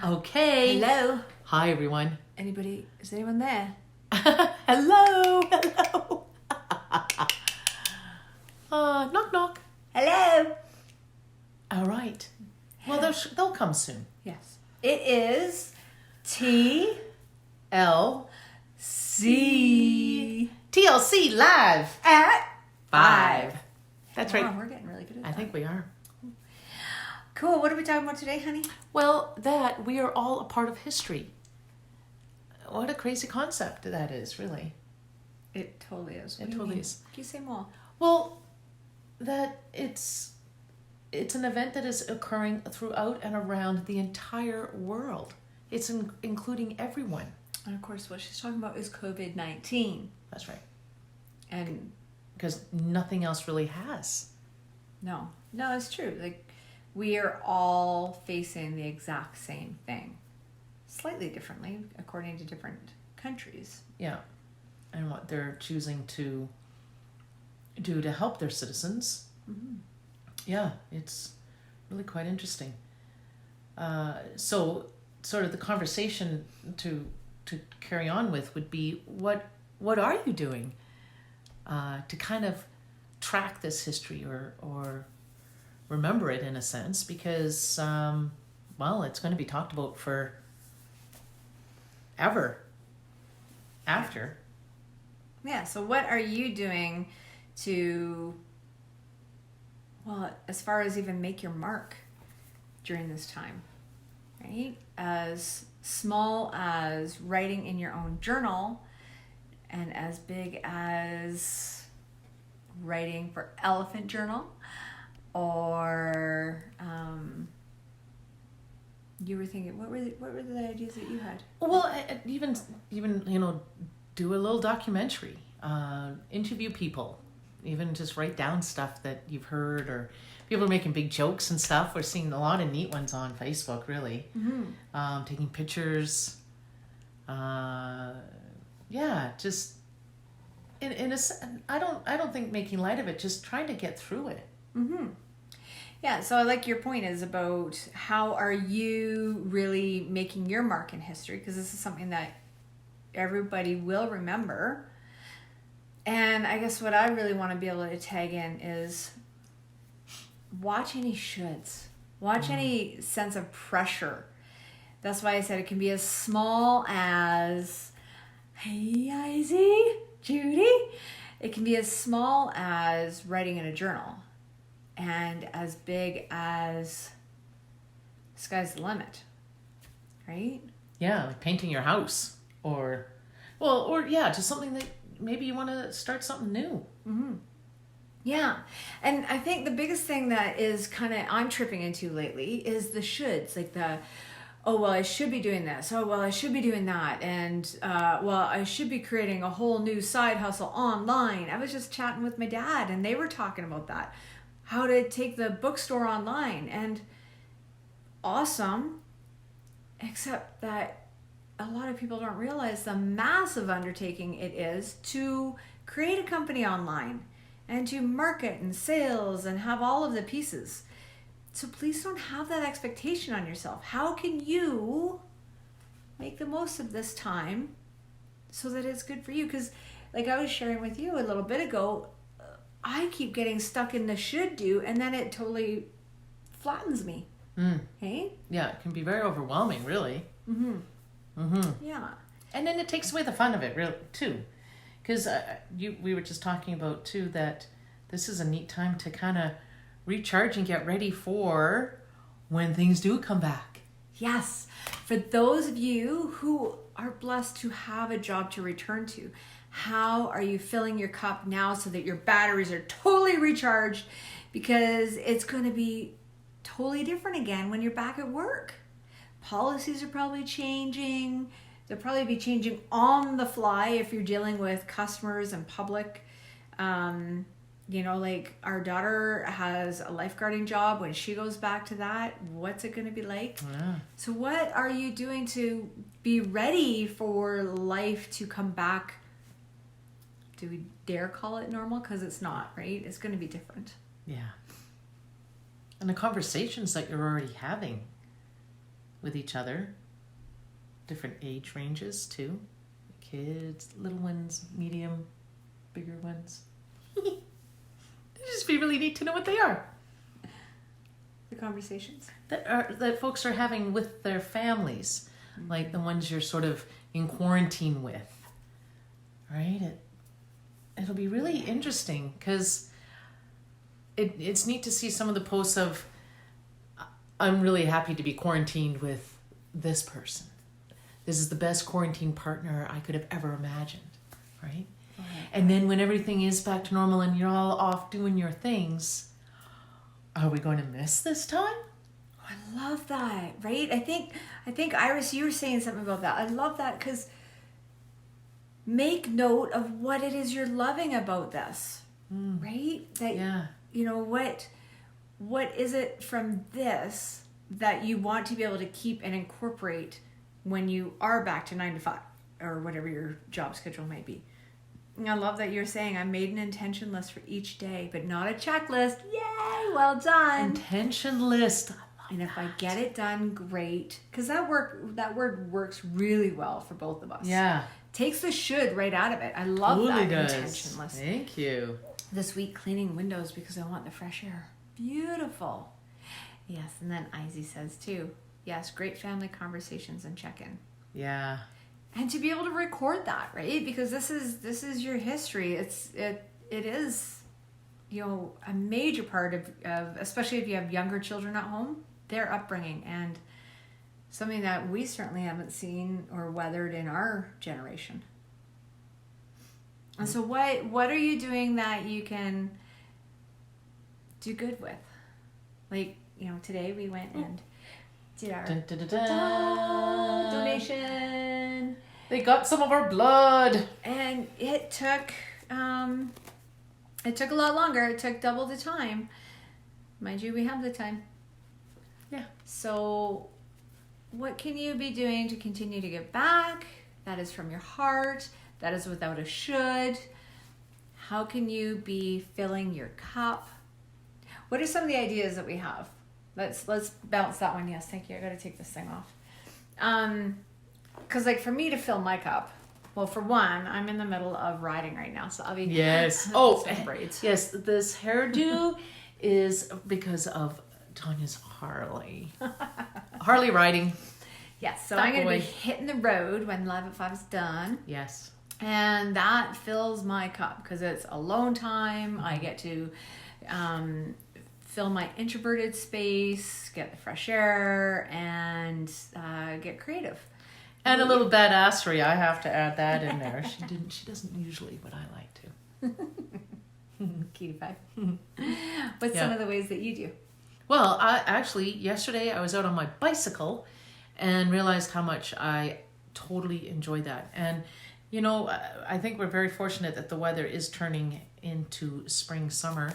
Okay. Hello. Hi, everyone. Is anyone there? Hello. Hello. Knock, knock. Hello. All right. Well, they'll come soon. Yes. It is TLC TLC live at 5. That's Wow, right. we're getting really good at that. I think we are. Cool. What are we talking about today, honey? Well, that we are all a part of history. What a crazy concept that is, really. It totally is. It totally is. Can you say more? Well, that it's an event that is occurring throughout and around the entire world. It's including everyone. And of course, what she's talking about is COVID-19. That's right. And Because nothing else really has. no, it's true. Like, we are all facing the exact same thing, slightly differently according to different countries. Yeah. And what they're choosing to do to help their citizens. Mm-hmm. Yeah, it's really quite interesting. So sort of the conversation to carry on with would be, what are you doing to kind of track this history or remember it in a sense, because well, it's going to be talked about for ever after. Yeah, so what are you doing to, well, as far as even make your mark during this time, right? As small as writing in your own journal, and as big as writing for Elephant Journal, or you were thinking, what were the ideas that you had? Well, even do a little documentary, interview people, even just write down stuff that you've heard, or people are making big jokes and stuff. We're seeing a lot of neat ones on Facebook, really. Mm-hmm. Taking pictures. Yeah, just in a. I don't think making light of it. Just trying to get through it. Mm-hmm. Yeah, so I like your point is about how are you really making your mark in history, because this is something that everybody will remember. And I guess what I really want to be able to tag in is watch any shoulds. Watch any sense of pressure. That's why I said it can be as small as, hey, Izzy, Judy. It can be as small as writing in a journal, and as big as sky's the limit, right? Yeah, like painting your house, or just something that maybe you want to start something new. Mm-hmm. Yeah, and I think the biggest thing that is kind of I'm tripping into lately is the shoulds, like oh, well, I should be doing this. Oh, well, I should be doing that. And, well, I should be creating a whole new side hustle online. I was just chatting with my dad, and they were talking about that. How to take the bookstore online. And awesome, except that a lot of people don't realize the massive undertaking it is to create a company online and to market and sales and have all of the pieces. So please don't have that expectation on yourself. How can you make the most of this time so that it's good for you? Because like I was sharing with you a little bit ago, I keep getting stuck in the should do, and then it totally flattens me. Hey? Yeah, it can be very overwhelming, really. Mm-hmm. Mm-hmm. Yeah. And then it takes away the fun of it, really, too. Because we were just talking about, too, that this is a neat time to kind of recharge and get ready for when things do come back. Yes. For those of you who are blessed to have a job to return to, how are you filling your cup now so that your batteries are totally recharged? Because it's going to be totally different again when you're back at work. Policies are probably changing. They'll probably be changing on the fly if you're dealing with customers and public. Like our daughter has a lifeguarding job. When she goes back to that, what's it going to be like? Yeah. So what are you doing to be ready for life to come back? Do we dare call it normal? Because it's not, right? It's going to be different. Yeah. And the conversations that you're already having with each other. Different age ranges too. Kids, little ones, medium, bigger ones. It'd just be really neat to know what they are. The conversations That folks are having with their families, like the ones you're sort of in quarantine with, right? It'll be really interesting because it's neat to see some of the posts of, I'm really happy to be quarantined with this person. This is the best quarantine partner I could have ever imagined, right? Oh, and then when everything is back to normal and you're all off doing your things, are we going to miss this time? I love that, right? I think Iris, you were saying something about that. I love that because make note of what it is you're loving about this, right? That you know what is it from this that you want to be able to keep and incorporate when you are back to 9 to 5 or whatever your job schedule might be. And I love that you're saying I made an intention list for each day, but not a checklist. Yay, well done. Intention list. And if I get it done, great. Because that word works really well for both of us. Yeah. Takes the should right out of it. I love Totally that does. intention list. Thank you. This week cleaning windows because I want the fresh air. Beautiful. Yes, and then Izzy says too, yes, great family conversations and check-in. Yeah. And to be able to record that, right? Because this is your history. It is, you know, a major part of especially if you have younger children at home, their upbringing, and something that we certainly haven't seen or weathered in our generation. And so what are you doing that you can do good with? Like, you know, today we went and did our donation. They got some of our blood. And it took a lot longer. It took double the time. Mind you, we have the time. Yeah. So what can you be doing to continue to give back? That is from your heart. That is without a should. How can you be filling your cup? What are some of the ideas that we have? Let's bounce that one. Yes, thank you. I got to take this thing off. Because like for me to fill my cup, well, for one, I'm in the middle of riding right now, so I'll be some braids. Yes. This hairdo is because of Taunya's Harley riding. Yes, so That I'm going to boy. be hitting the road when Live at 5 is done. Yes. And that fills my cup because it's alone time. I get to fill my introverted space, get the fresh air, and get creative. And a little badassery. I have to add that in there. She doesn't usually, but I like to. Key to 5. What's some of the ways that you do? Well, yesterday I was out on my bicycle and realized how much I totally enjoy that. And, you know, I think we're very fortunate that the weather is turning into spring, summer.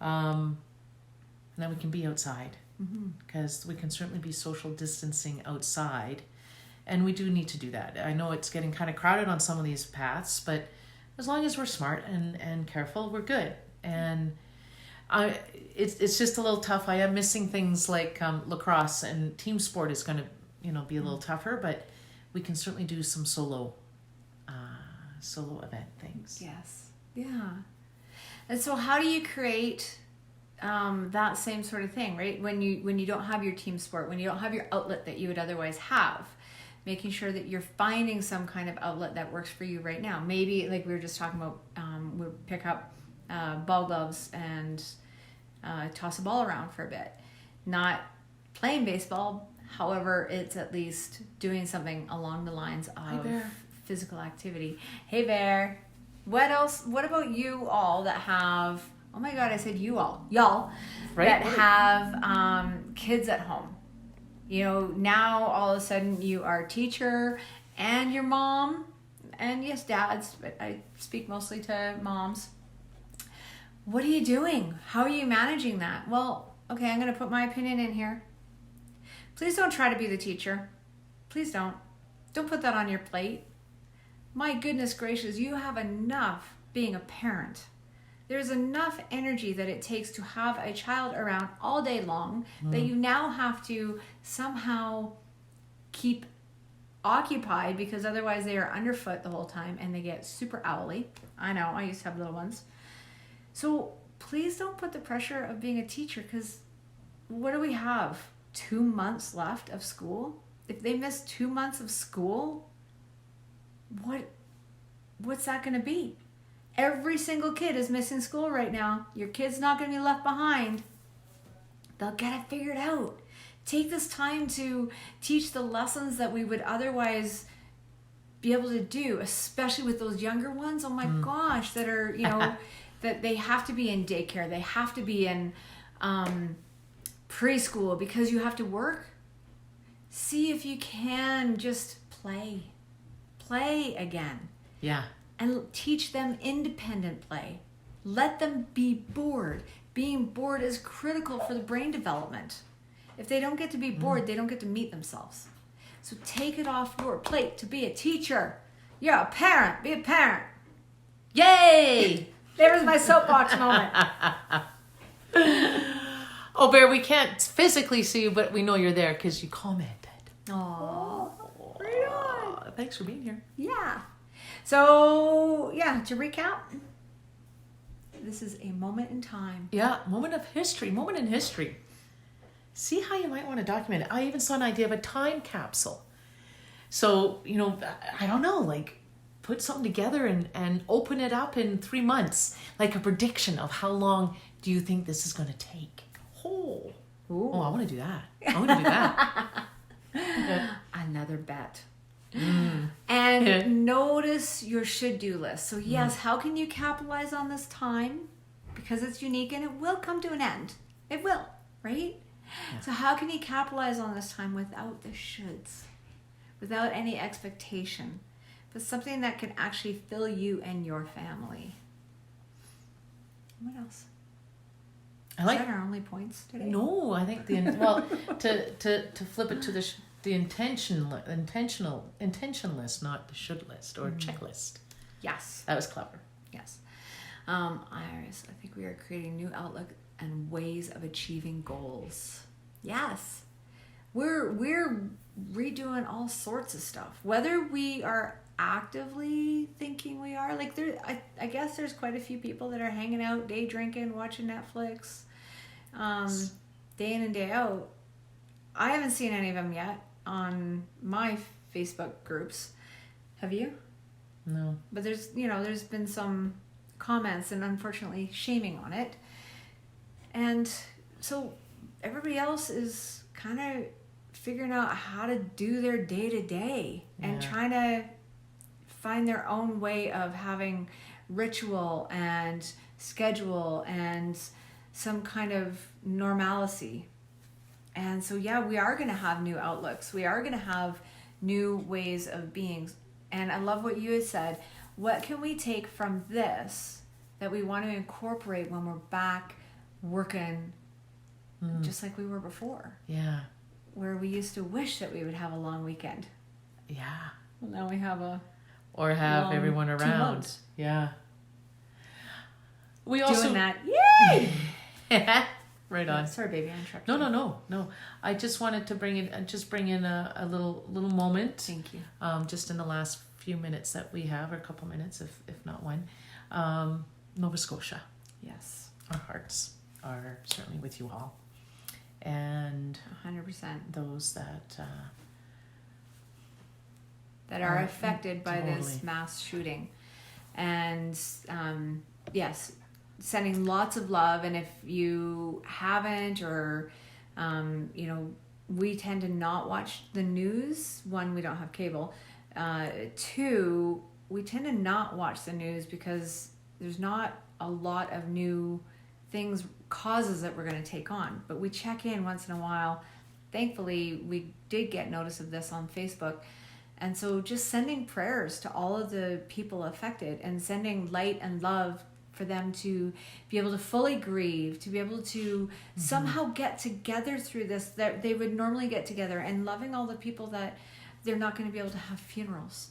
And then we can be outside because we can certainly be social distancing outside. And we do need to do that. I know it's getting kind of crowded on some of these paths, but as long as we're smart and careful, we're good. And it's just a little tough. I am missing things like lacrosse, and team sport is going to, you know, be a little tougher, but we can certainly do some solo event things. Yes. Yeah. And so how do you create that same sort of thing, right? When you don't have your team sport, when you don't have your outlet that you would otherwise have, making sure that you're finding some kind of outlet that works for you right now. Maybe like we were just talking about, we'll pick up ball gloves and toss a ball around for a bit. Not playing baseball, however, it's at least doing something along the lines of physical activity. Hey Bear, what else? What about you all that have, oh my God, I said you all, y'all, right, that have kids at home. You know, now all of a sudden you are a teacher and your mom, and yes, dads, but I speak mostly to moms. What are you doing? How are you managing that? Well, okay, I'm going to put my opinion in here. Please don't try to be the teacher. Please don't. Don't put that on your plate. My goodness gracious, you have enough being a parent. There's enough energy that it takes to have a child around all day long that you now have to somehow keep occupied, because otherwise they are underfoot the whole time and they get super owly. I know, I used to have little ones. So please don't put the pressure of being a teacher, because what do we have? 2 months left of school? If they miss 2 months of school, what's that going to be? Every single kid is missing school right now. Your kid's not going to be left behind. They'll get it figured out. Take this time to teach the lessons that we would otherwise be able to do, especially with those younger ones. Oh my gosh, that are, that they have to be in daycare. They have to be in preschool because you have to work. See if you can just play again. Yeah. And teach them independent play. Let them be bored. Being bored is critical for the brain development. If they don't get to be bored, they don't get to meet themselves. So take it off your plate to be a teacher. You're a parent. Be a parent. Yay! There's my soapbox moment. Oh, Bear, we can't physically see you, but we know you're there because you commented. Aww. Right on. Thanks for being here. Yeah. So, to recap, this is a moment in time. Yeah, moment in history. See how you might want to document it. I even saw an idea of a time capsule. So, I don't know, like put something together and open it up in 3 months, like a prediction of how long do you think this is going to take. Oh, I want to do that. Another bet. And notice your should-do list. So yes, how can you capitalize on this time? Because it's unique and it will come to an end. It will, right? Yeah. So how can you capitalize on this time without the shoulds? Without any expectation? But something that can actually fill you and your family. What else? Is that our only points today? No, I think to flip it to the intention list, not the should list or checklist. Yes, that was clever. Yes, Iris, I think we are creating new outlook and ways of achieving goals. Yes, we're redoing all sorts of stuff. Whether we are actively thinking we are, like I guess there's quite a few people that are hanging out, day drinking, watching Netflix, day in and day out. I haven't seen any of them yet on my Facebook groups. Have you? No. But there's been some comments and unfortunately shaming on it. And so everybody else is kind of figuring out how to do their day to day and trying to find their own way of having ritual and schedule and some kind of normalcy. And so, we are going to have new outlooks. We are going to have new ways of being. And I love what you had said. What can we take from this that we want to incorporate when we're back working just like we were before? Yeah. Where we used to wish that we would have a long weekend. Yeah. Well, now we have or have everyone around. 2 months. Yeah. We also doing that. Yay! Right on. Sorry, baby, I interrupted. No. I just wanted to bring in a little moment. Thank you. Just in the last few minutes that we have, or a couple minutes, if not one. Nova Scotia. Yes. Our hearts are certainly with you all, and 100%. those that are affected by totally. this mass shooting, and yes. Sending lots of love. And if you haven't, or we tend to not watch the news. One, we don't have cable. Two, we tend to not watch the news because there's not a lot of new causes that we're going to take on, but we check in once in a while. Thankfully, we did get notice of this on Facebook. And so just sending prayers to all of the people affected and sending light and love for them to be able to fully grieve, to be able to somehow get together through this, that they would normally get together, and loving all the people that they're not going to be able to have funerals.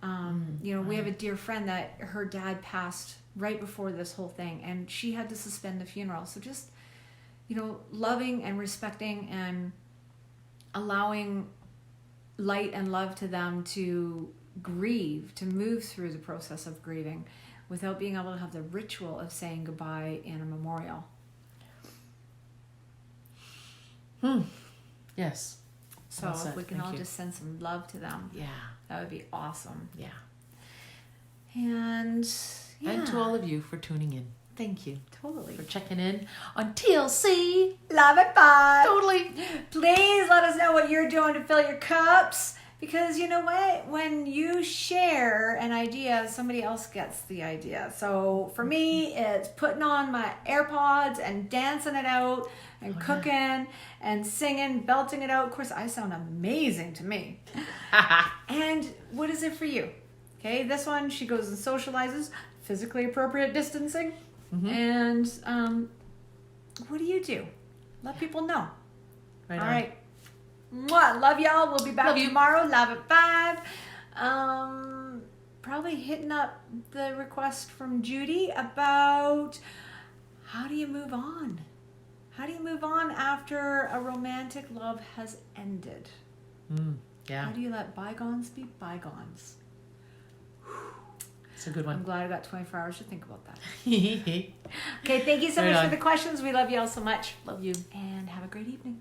We have a dear friend that her dad passed right before this whole thing, and she had to suspend the funeral. So just, loving and respecting and allowing light and love to them to grieve, to move through the process of grieving without being able to have the ritual of saying goodbye in a memorial. Yes. So Well if said. we can Thank all you. just send some love to them, Yeah. that would be awesome. Yeah. And And to all of you for tuning in. Thank you totally. for checking in on TLC. Love it, bye. Totally. Please let us know what you're doing to fill your cups. Because you know what? When you share an idea, somebody else gets the idea. So for me, it's putting on my AirPods and dancing it out and cooking and singing, belting it out. Of course, I sound amazing to me. And what is it for you? Okay, this one, she goes and socializes, physically appropriate distancing. And what do you do? Let people know. Right All on. right. Mwah. Love y'all. We'll be back Love you. tomorrow. Love at 5. Probably hitting up the request from Judy about how do you move on? How do you move on after a romantic love has ended? Yeah. How do you let bygones be bygones? It's a good I'm one. glad I got 24 hours to think about that. Okay. Okay, thank you so Right much on. for the questions. We love you all so much. Love you. And have a great evening.